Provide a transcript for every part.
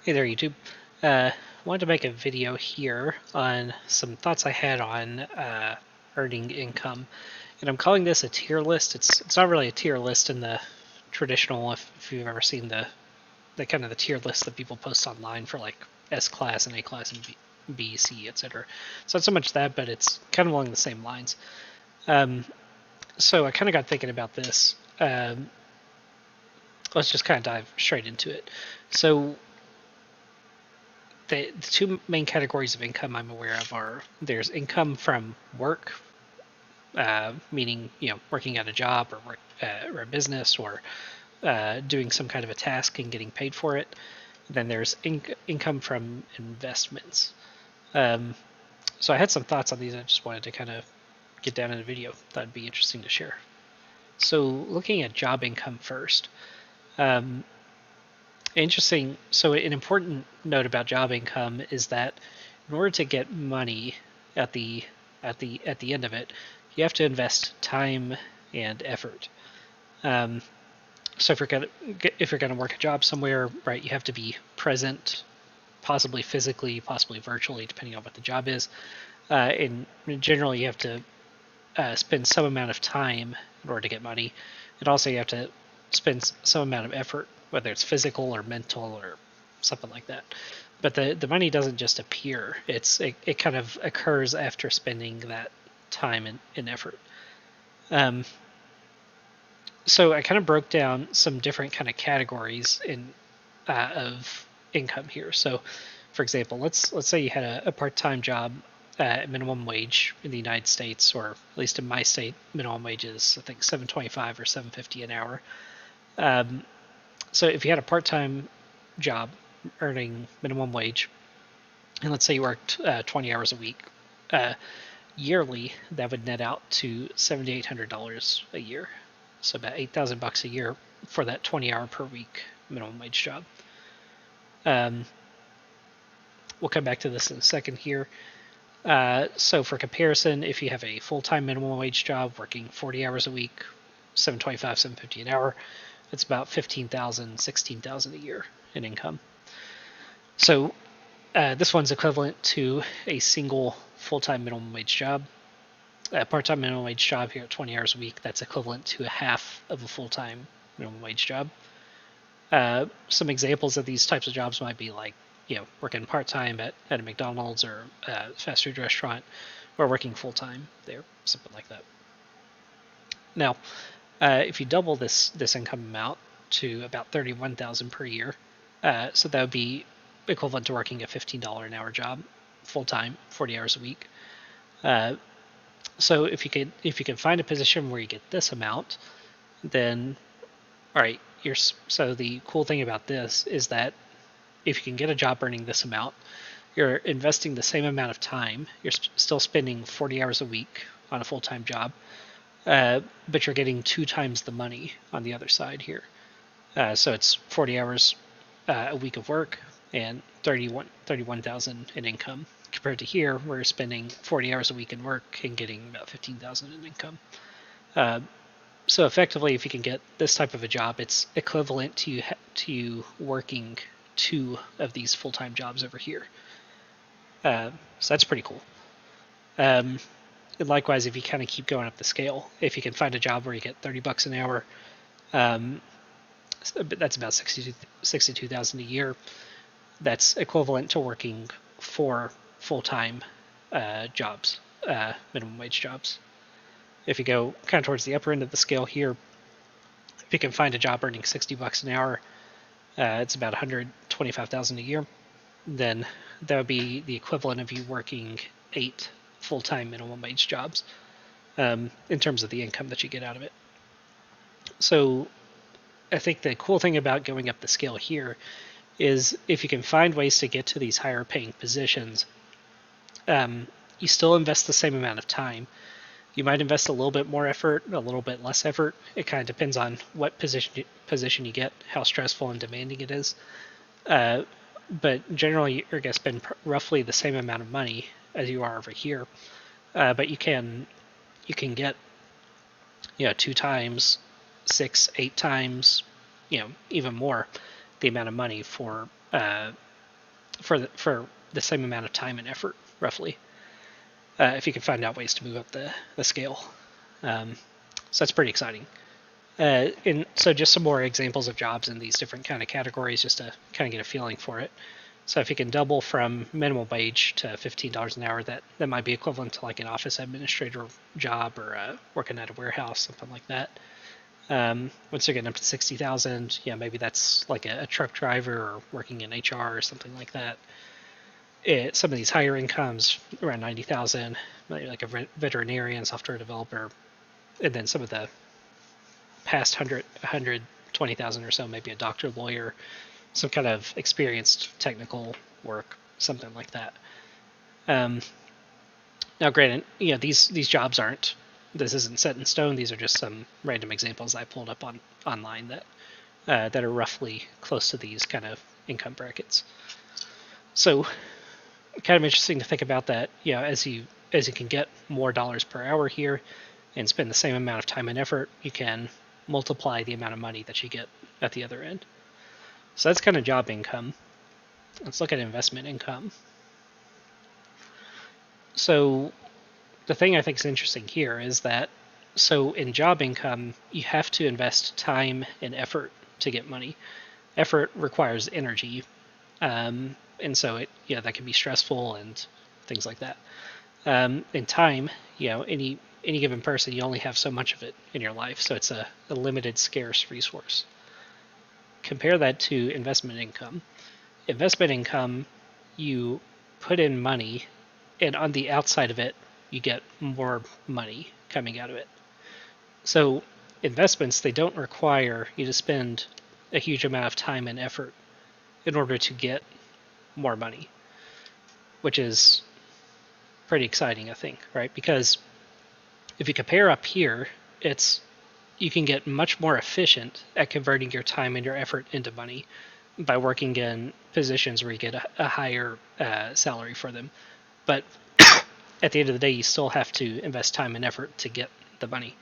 Hey there, YouTube. Wanted to make a video here on some thoughts I had on earning income, and I'm calling this a tier list. It's not really a tier list in the traditional, if you've ever seen the kind of the tier list that people post online for like S class and A class and B C, etc. It's not so much that, but it's kind of along the same lines. So I kind of got thinking about this. Let's just kind of dive straight into it. So the two main categories of income I'm aware of are there's income from work, meaning working at a job or a business or doing some kind of a task and getting paid for it. Then there's income from investments. Um, so I had some thoughts on these. I just wanted to kind of get down in a video. That'd be interesting to share. So looking at job income first. Um, Interesting. So an important note about job income is that in order to get money at the end of it, you have to invest time and effort. Um, so if you're gonna work a job somewhere, right, you have to be present, possibly physically, possibly virtually, depending on what the job is. And generally, you have to spend some amount of time in order to get money, and also you have to spend some amount of effort, whether it's physical or mental or something like that. But the money doesn't just appear; it kind of occurs after spending that time and effort. Um, so I kind of broke down some different kind of categories of income here. So, for example, let's say you had a part-time job at minimum wage in the United States, or at least in my state, minimum wage is I think $7.25 or $7.50 an hour. So if you had a part-time job earning minimum wage, and let's say you worked 20 hours a week, uh, yearly that would net out to $7,800 a year, so about $8,000 a year for that 20-hour per week minimum wage job. We'll come back to this in a second here. So for comparison, if you have a full-time minimum wage job working 40 hours a week, 725, 750 an hour, it's about 15,000, 16,000 a year in income. So this one's equivalent to a single full-time minimum wage job. A part-time minimum wage job here at 20 hours a week, that's equivalent to a half of a full-time minimum wage job. Some examples of these types of jobs might be like, working part-time at a McDonald's or a fast food restaurant, or working full-time there, something like that. Now, if you double this income amount to about 31,000 per year, so that would be equivalent to working a $15 an hour job, full-time, 40 hours a week. So if you can find a position where you get this amount, then all right, so the cool thing about this is that if you can get a job earning this amount, you're investing the same amount of time. You're still spending 40 hours a week on a full-time job, but you're getting 2 times the money on the other side here. So it's 40 hours a week of work and 31,000 in income, compared to here where you're spending 40 hours a week in work and getting about 15,000 in income. So effectively, if you can get this type of a job, it's equivalent to you working 2 of these full-time jobs over here. So that's pretty cool. And likewise, if you kind of keep going up the scale, if you can find a job where you get $30 an hour, that's about 62,000 a year. That's equivalent to working 4 full-time jobs, minimum wage jobs. If you go kind of towards the upper end of the scale here, if you can find a job earning $60 an hour, it's about 125,000 a year. Then that would be the equivalent of you working 8 full-time minimum wage jobs in terms of the income that you get out of it. So I think the cool thing about going up the scale here is if you can find ways to get to these higher paying positions, you still invest the same amount of time. You might invest a little bit more effort, a little bit less effort. It kind of depends on what position you get, how stressful and demanding it is. But generally, you're going to spend roughly the same amount of money as you are over here. But you can get 2 times, 6, 8 times, even more the amount of money for for the same amount of time and effort, roughly. If you can find out ways to move up the scale. So that's pretty exciting. And so just some more examples of jobs in these different kind of categories, just to kind of get a feeling for it. So if you can double from minimum wage to $15 an hour, that might be equivalent to like an office administrator job or working at a warehouse, something like that. Once you're getting up to 60,000, yeah, maybe that's like a truck driver or working in HR or something like that. Some of these higher incomes, around 90,000, like a veterinarian, software developer, and then some of the past 120,000 or so, maybe a doctor, lawyer, some kind of experienced technical work, something like that. Now, granted, these jobs aren't. This isn't set in stone. These are just some random examples I pulled up online that are roughly close to these kind of income brackets. So, kind of interesting to think about that. As you can get more dollars per hour here, and spend the same amount of time and effort, you can multiply the amount of money that you get at the other end. So that's kind of job income. Let's look at investment income. So the thing I think is interesting here is that, so in job income, you have to invest time and effort to get money. Effort requires energy, and so that can be stressful and things like that. In time, any given person, you only have so much of it in your life, so it's a limited, scarce resource. Compare that to investment income. Investment income, you put in money, and on the outside of it, you get more money coming out of it. So investments, they don't require you to spend a huge amount of time and effort in order to get more money, which is pretty exciting, I think, right? Because if you compare up here, you can get much more efficient at converting your time and your effort into money by working in positions where you get a higher salary for them. But at the end of the day, you still have to invest time and effort to get the money.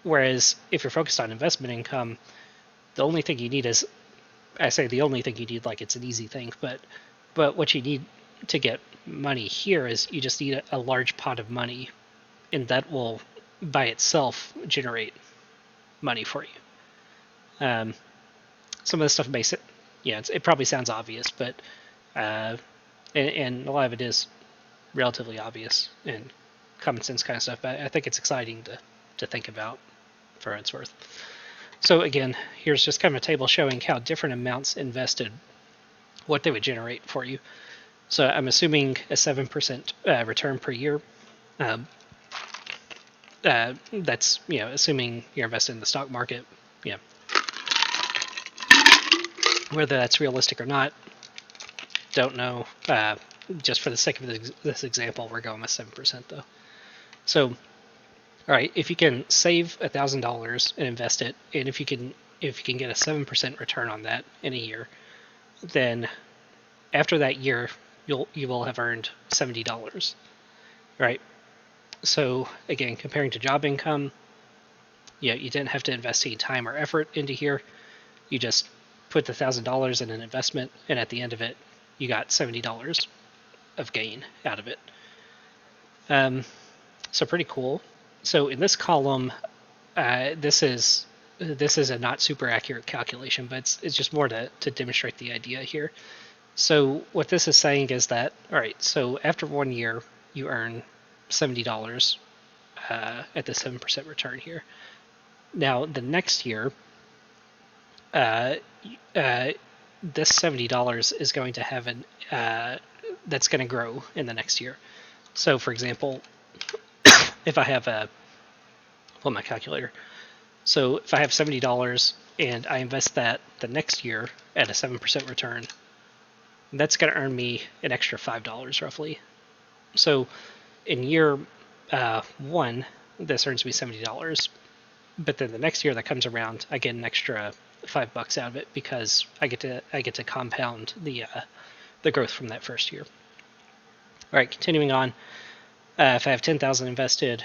Whereas if you're focused on investment income, the only thing you need is, I say the only thing you need, like it's an easy thing, but what you need to get money here is you just need a large pot of money, and that will by itself generate money for you. Some of the stuff makes it, it probably sounds obvious, but and a lot of it is relatively obvious and common sense kind of stuff. But I think it's exciting to think about for what it's worth. So again, here's just kind of a table showing how different amounts invested, what they would generate for you. So I'm assuming a 7% return per year. That's assuming you're invested in the stock market. Whether that's realistic or not, don't know. Just for the sake of this example, we're going with 7% though. So, all right, if you can save $1,000 and invest it, and if you can get a 7% return on that in a year, then after that year, you will have earned $70, right? So again, comparing to job income, you didn't have to invest any time or effort into here. You just put the $1,000 in an investment, and at the end of it, you got $70 of gain out of it. So pretty cool. So in this column, this is a not super accurate calculation, but it's just more to demonstrate the idea here. So what this is saying is that, all right, so after 1 year, you earn $70 at the 7% return here. Now, the next year, this $70 is going to have that's going to grow in the next year. So, for example, if I have pull my calculator. So if I have $70 and I invest that the next year at a 7% return, that's going to earn me an extra $5 roughly. So in year 1, this earns me $70. But then the next year that comes around, I get an extra $5 out of it because I get to compound the growth from that first year. All right, continuing on. If I have $10,000 invested,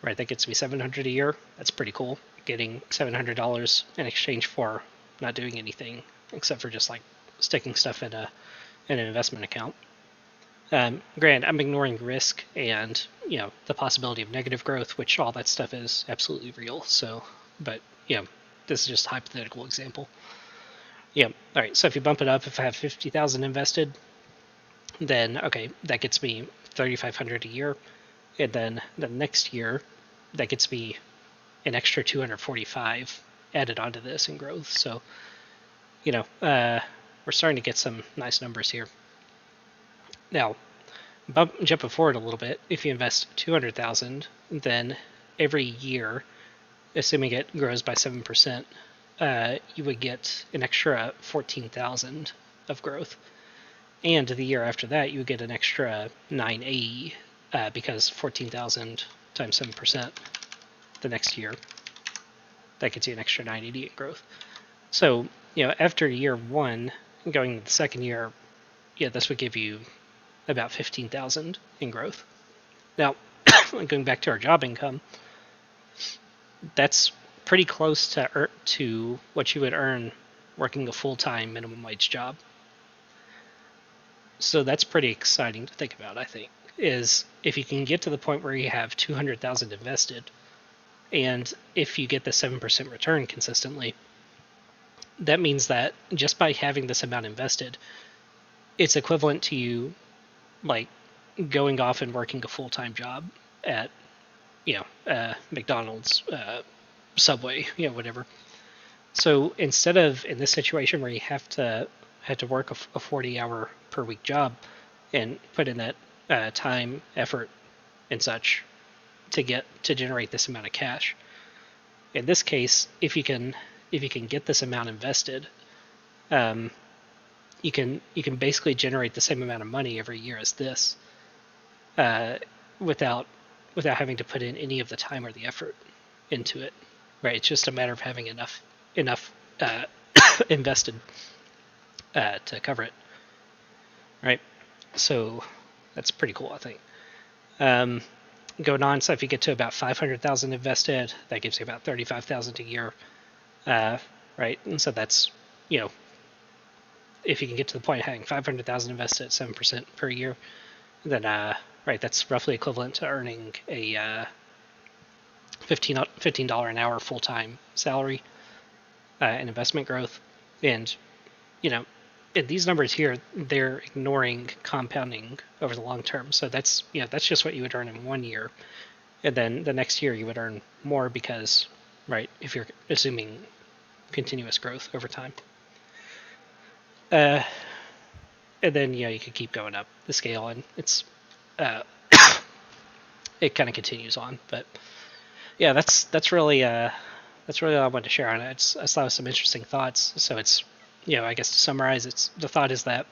right, that gets me $700 a year. That's pretty cool. Getting $700 in exchange for not doing anything except for just like sticking stuff in in an investment account. Granted, I'm ignoring risk and the possibility of negative growth, which all that stuff is absolutely real. So, but this is just a hypothetical example. All right. So if you bump it up, if I have 50,000 invested, then okay, that gets me 3,500 a year, and then the next year, that gets me an extra 245 added onto this in growth. So, we're starting to get some nice numbers here. Now, jumping forward a little bit, if you invest 200,000, then every year, assuming it grows by 7%, you would get an extra 14,000 of growth. And the year after that, you would get an extra 980 because 14,000 times 7% the next year. That gets you an extra 980 in growth. So, after year one, going to the second year, this would give you about 15,000 in growth. Now, going back to our job income, that's pretty close to what you would earn working a full-time minimum wage job. So that's pretty exciting to think about, I think, is if you can get to the point where you have 200,000 invested, and if you get the 7% return consistently, that means that just by having this amount invested, it's equivalent to you like going off and working a full-time job at McDonald's, Subway, whatever. So instead of in this situation where you have to work a 40-hour per week job and put in that time, effort, and such to generate this amount of cash, in this case, if you can get this amount invested, you can basically generate the same amount of money every year as this, without having to put in any of the time or the effort into it. Right? It's just a matter of having enough invested to cover it. Right? So that's pretty cool, I think. Going on, so if you get to about 500,000 invested, that gives you about 35,000 a year. Right? And so that's, if you can get to the point of having 500,000 invested at 7% per year, then right, that's roughly equivalent to earning a $15 an hour full-time salary in investment growth. And in these numbers here, they're ignoring compounding over the long term. So that's just what you would earn in 1 year, and then the next year you would earn more because, right, if you're assuming continuous growth over time. And then you could keep going up the scale, and it's it kind of continues on. But yeah, that's really all I wanted to share on it. I saw some interesting thoughts. So it's I guess to summarize, the thought is that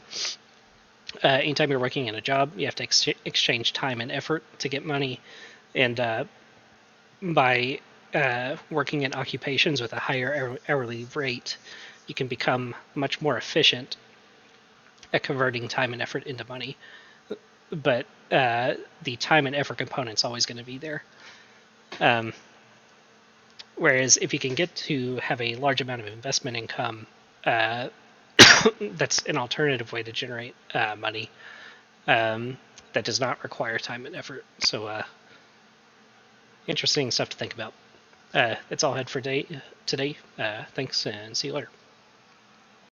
anytime you're working in a job, you have to exchange time and effort to get money, and by working in occupations with a higher hourly rate, you can become much more efficient at converting time and effort into money. But the time and effort component's always going to be there. Whereas if you can get to have a large amount of investment income, that's an alternative way to generate money that does not require time and effort. So interesting stuff to think about. That's all I had for today. Thanks, and see you later.